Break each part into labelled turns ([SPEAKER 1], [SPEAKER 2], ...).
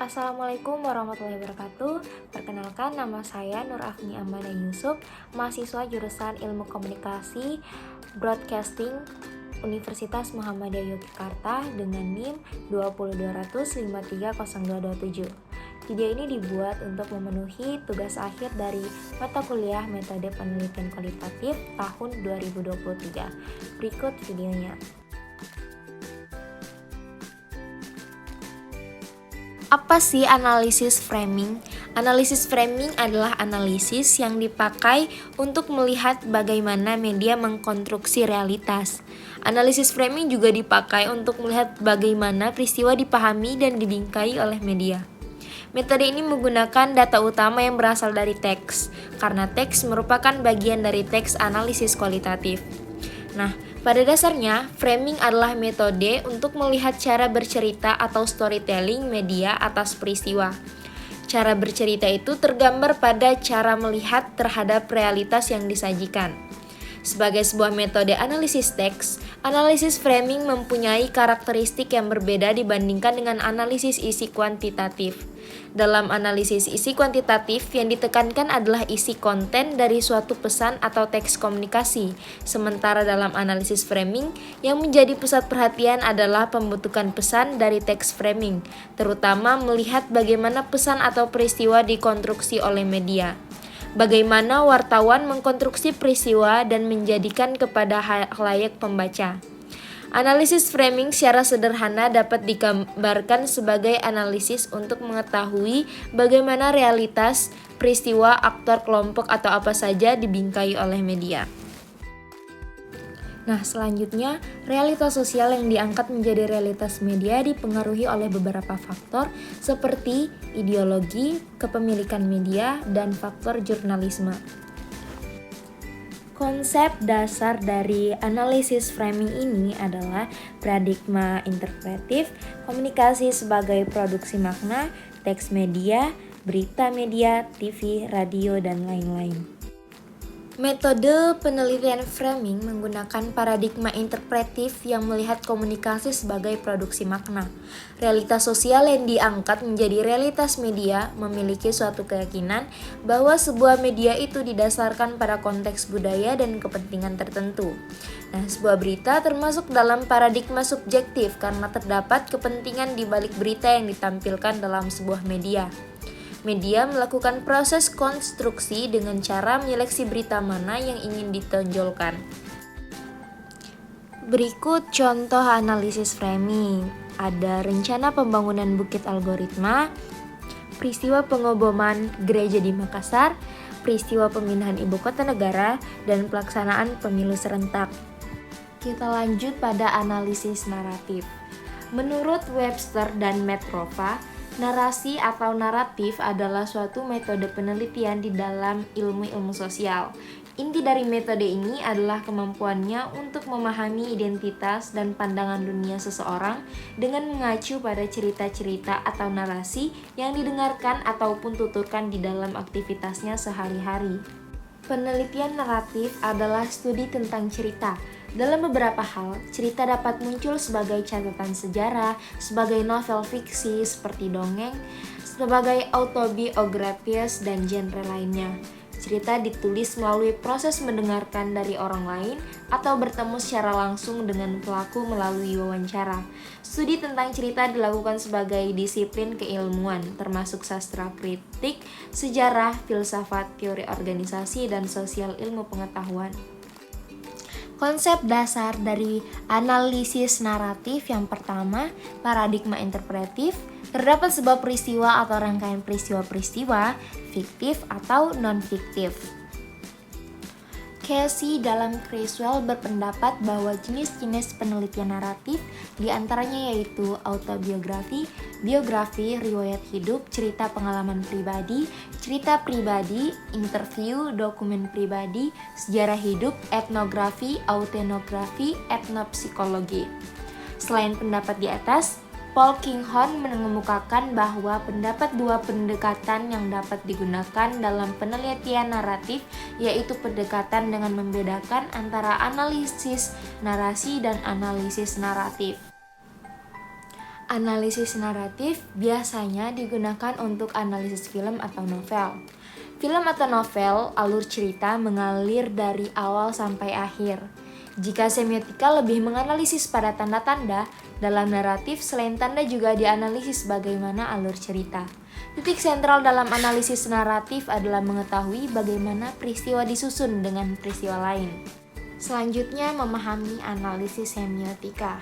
[SPEAKER 1] Assalamualaikum warahmatullahi wabarakatuh. Perkenalkan, nama saya Nur Afni Amanda Yusuf, mahasiswa jurusan Ilmu Komunikasi Broadcasting Universitas Muhammadiyah Yogyakarta dengan NIM 20200530227. Video ini dibuat untuk memenuhi tugas akhir dari mata kuliah Metode Penelitian Kualitatif tahun 2023. Berikut videonya. Apa sih analisis framing? Analisis framing adalah analisis yang dipakai untuk melihat bagaimana media mengkonstruksi realitas. Analisis framing juga dipakai untuk melihat bagaimana peristiwa dipahami dan dibingkai oleh media. Metode ini menggunakan data utama yang berasal dari teks, karena teks merupakan bagian dari teks analisis kualitatif. Nah, pada dasarnya, framing adalah metode untuk melihat cara bercerita atau storytelling media atas peristiwa. Cara bercerita itu tergambar pada cara melihat terhadap realitas yang disajikan. Sebagai sebuah metode analisis teks, analisis framing mempunyai karakteristik yang berbeda dibandingkan dengan analisis isi kuantitatif. Dalam analisis isi kuantitatif, yang ditekankan adalah isi konten dari suatu pesan atau teks komunikasi. Sementara dalam analisis framing, yang menjadi pusat perhatian adalah pembentukan pesan dari teks framing, terutama melihat bagaimana pesan atau peristiwa dikonstruksi oleh media. Bagaimana wartawan mengkonstruksi peristiwa dan menjadikan kepada khalayak pembaca. Analisis framing secara sederhana dapat digambarkan sebagai analisis untuk mengetahui bagaimana realitas, peristiwa, aktor, kelompok, atau apa saja dibingkai oleh media. Nah, selanjutnya, realitas sosial yang diangkat menjadi realitas media dipengaruhi oleh beberapa faktor seperti ideologi, kepemilikan media, dan faktor jurnalisme. Konsep dasar dari analisis framing ini adalah paradigma interpretif, komunikasi sebagai produksi makna, teks media, berita media, TV, radio, dan lain-lain. Metode penelitian framing menggunakan paradigma interpretif yang melihat komunikasi sebagai produksi makna. Realitas sosial yang diangkat menjadi realitas media memiliki suatu keyakinan bahwa sebuah media itu didasarkan pada konteks budaya dan kepentingan tertentu. Nah, sebuah berita termasuk dalam paradigma subjektif karena terdapat kepentingan di balik berita yang ditampilkan dalam sebuah media. Media melakukan proses konstruksi dengan cara menyeleksi berita mana yang ingin ditonjolkan. Berikut contoh analisis framing. Ada rencana pembangunan Bukit Algoritma, peristiwa pengoboman gereja di Makassar, peristiwa pemindahan ibu kota negara, dan pelaksanaan pemilu serentak. Kita lanjut pada analisis naratif. Menurut Webster dan Metrova, narasi atau naratif adalah suatu metode penelitian di dalam ilmu-ilmu sosial. Inti dari metode ini adalah kemampuannya untuk memahami identitas dan pandangan dunia seseorang dengan mengacu pada cerita-cerita atau narasi yang didengarkan ataupun tuturkan di dalam aktivitasnya sehari-hari. Penelitian naratif adalah studi tentang cerita. Dalam beberapa hal, cerita dapat muncul sebagai catatan sejarah, sebagai novel fiksi seperti dongeng, sebagai autobiografis, dan genre lainnya. Cerita ditulis melalui proses mendengarkan dari orang lain atau bertemu secara langsung dengan pelaku melalui wawancara. Studi tentang cerita dilakukan sebagai disiplin keilmuan, termasuk sastra kritik, sejarah, filsafat, teori organisasi, dan sosial ilmu pengetahuan. Konsep dasar dari analisis naratif yang pertama, paradigma interpretif, terdapat sebuah peristiwa atau rangkaian peristiwa-peristiwa, fiktif atau non-fiktif. Casey dalam Criswell berpendapat bahwa jenis-jenis penelitian naratif diantaranya yaitu autobiografi, biografi, riwayat hidup, cerita pengalaman pribadi, cerita pribadi, interview, dokumen pribadi, sejarah hidup, etnografi, autenografi, etnopsikologi. Selain pendapat di atas, Paul Kinghorn mengemukakan bahwa pendapat dua pendekatan yang dapat digunakan dalam penelitian naratif yaitu pendekatan dengan membedakan antara analisis narasi dan analisis naratif. Analisis naratif biasanya digunakan untuk analisis film atau novel. Film atau novel, alur cerita mengalir dari awal sampai akhir. Jika semiotika lebih menganalisis pada tanda-tanda, dalam naratif selain tanda juga dianalisis bagaimana alur cerita. Titik sentral dalam analisis naratif adalah mengetahui bagaimana peristiwa disusun dengan peristiwa lain. Selanjutnya, memahami analisis semiotika.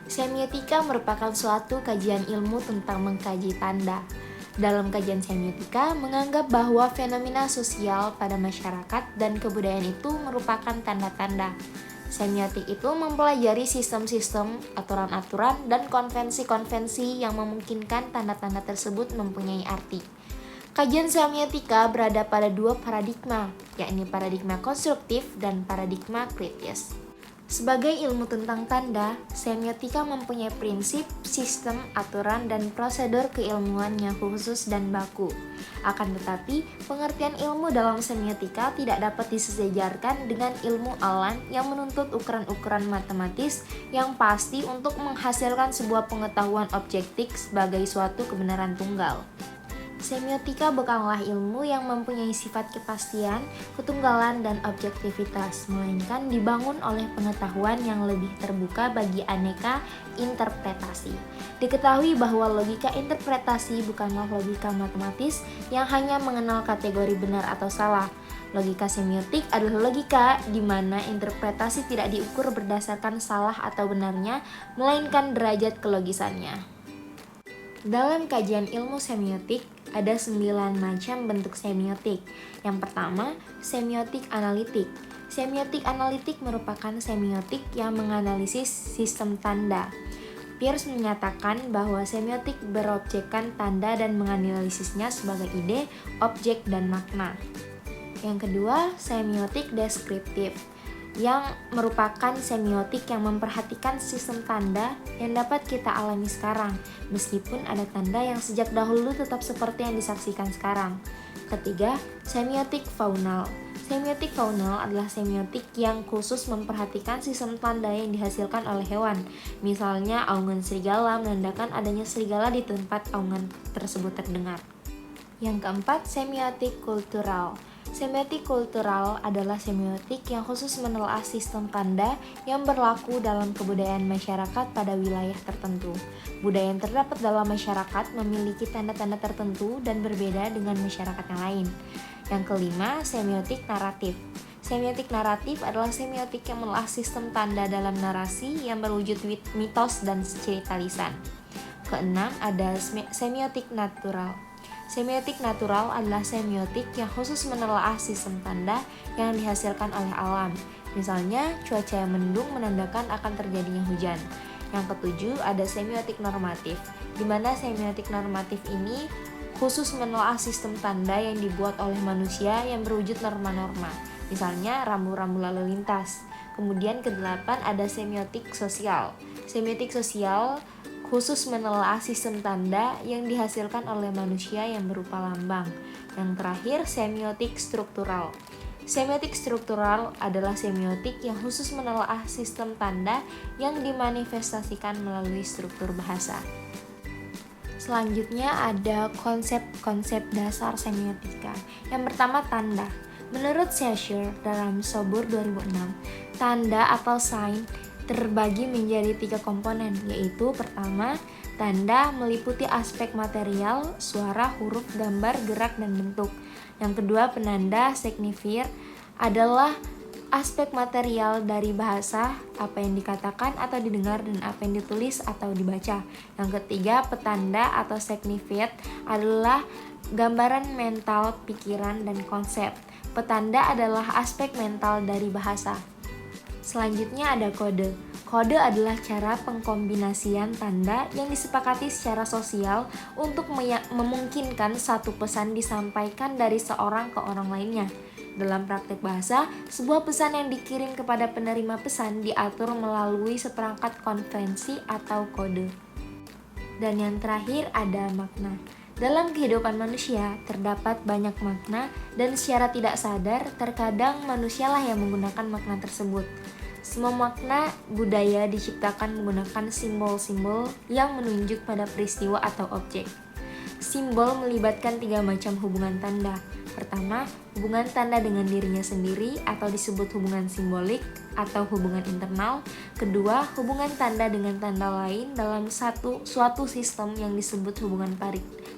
[SPEAKER 1] Semiotika merupakan suatu kajian ilmu tentang mengkaji tanda. Dalam kajian semiotika, menganggap bahwa fenomena sosial pada masyarakat dan kebudayaan itu merupakan tanda-tanda. Semiotik itu mempelajari sistem-sistem, aturan-aturan, dan konvensi-konvensi yang memungkinkan tanda-tanda tersebut mempunyai arti. Kajian semiotika berada pada dua paradigma, yakni paradigma konstruktif dan paradigma kritis. Sebagai ilmu tentang tanda, semiotika mempunyai prinsip, sistem, aturan, dan prosedur keilmuan yang khusus dan baku. Akan tetapi, pengertian ilmu dalam semiotika tidak dapat disejajarkan dengan ilmu alam yang menuntut ukuran-ukuran matematis yang pasti untuk menghasilkan sebuah pengetahuan objektif sebagai suatu kebenaran tunggal. Semiotika bukanlah ilmu yang mempunyai sifat kepastian, ketunggalan, dan objektivitas, melainkan dibangun oleh pengetahuan yang lebih terbuka bagi aneka interpretasi. Diketahui bahwa logika interpretasi bukanlah logika matematis yang hanya mengenal kategori benar atau salah. Logika semiotik adalah logika di mana interpretasi tidak diukur berdasarkan salah atau benarnya, melainkan derajat kelogisannya. Dalam kajian ilmu semiotik, ada 9 macam bentuk semiotik. Yang pertama, semiotik analitik. Semiotik analitik merupakan semiotik yang menganalisis sistem tanda. Peirce menyatakan bahwa semiotik berobjekkan tanda dan menganalisisnya sebagai ide, objek, dan makna. Yang kedua, semiotik deskriptif, yang merupakan semiotik yang memperhatikan sistem tanda yang dapat kita alami sekarang, meskipun ada tanda yang sejak dahulu tetap seperti yang disaksikan sekarang. Ketiga, semiotik faunal. Semiotik faunal adalah semiotik yang khusus memperhatikan sistem tanda yang dihasilkan oleh hewan. Misalnya, aungan serigala menandakan adanya serigala di tempat aungan tersebut terdengar. Yang keempat, semiotik kultural. Semiotik kultural adalah semiotik yang khusus menelaah sistem tanda yang berlaku dalam kebudayaan masyarakat pada wilayah tertentu. Budaya yang terdapat dalam masyarakat memiliki tanda-tanda tertentu dan berbeda dengan masyarakat yang lain. Yang kelima, semiotik naratif. Semiotik naratif adalah semiotik yang menelaah sistem tanda dalam narasi yang berwujud mitos dan cerita lisan. Keenam, ada semiotik natural. Semiotik natural adalah semiotik yang khusus menelaah sistem tanda yang dihasilkan oleh alam. Misalnya, cuaca yang mendung menandakan akan terjadinya hujan. Yang ketujuh, ada semiotik normatif, di mana semiotik normatif ini khusus menelaah sistem tanda yang dibuat oleh manusia yang berwujud norma-norma. Misalnya, rambu-rambu lalu lintas. Kemudian kedelapan, ada semiotik sosial. Semiotik sosial khusus menelaah sistem tanda yang dihasilkan oleh manusia yang berupa lambang. Yang terakhir, semiotik struktural. Semiotik struktural adalah semiotik yang khusus menelaah sistem tanda yang dimanifestasikan melalui struktur bahasa. Selanjutnya ada konsep-konsep dasar semiotika. Yang pertama, tanda. Menurut Saussure dalam Saussure 2006, tanda atau sign terbagi menjadi 3 komponen, yaitu pertama, tanda meliputi aspek material, suara, huruf, gambar, gerak, dan bentuk. Yang kedua, penanda signifier adalah aspek material dari bahasa, apa yang dikatakan atau didengar dan apa yang ditulis atau dibaca. Yang ketiga, petanda atau signified adalah gambaran mental, pikiran, dan konsep. Petanda adalah aspek mental dari bahasa. Selanjutnya ada kode. Kode adalah cara pengkombinasian tanda yang disepakati secara sosial untuk memungkinkan satu pesan disampaikan dari seorang ke orang lainnya. Dalam praktek bahasa, sebuah pesan yang dikirim kepada penerima pesan diatur melalui seperangkat konvensi atau kode. Dan yang terakhir ada makna. Dalam kehidupan manusia, terdapat banyak makna dan secara tidak sadar, terkadang manusialah yang menggunakan makna tersebut. Semua makna budaya diciptakan menggunakan simbol-simbol yang menunjuk pada peristiwa atau objek. Simbol melibatkan 3 macam hubungan tanda. Pertama, hubungan tanda dengan dirinya sendiri atau disebut hubungan simbolik atau hubungan internal. Kedua, hubungan tanda dengan tanda lain dalam suatu sistem yang disebut hubungan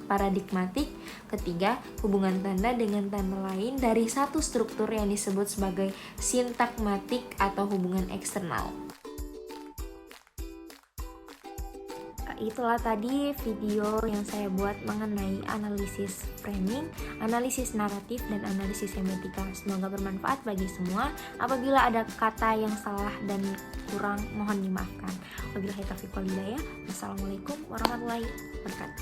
[SPEAKER 1] paradigmatik. Ketiga, hubungan tanda dengan tanda lain dari satu struktur yang disebut sebagai sintakmatik atau hubungan eksternal. Itulah tadi video yang saya buat mengenai analisis framing, analisis naratif, dan analisis semiotika. Semoga bermanfaat bagi semua. Apabila ada kata yang salah dan kurang, mohon dimaafkan. Wabillahi taufiq wal hidayah. Wassalamualaikum warahmatullahi wabarakatuh.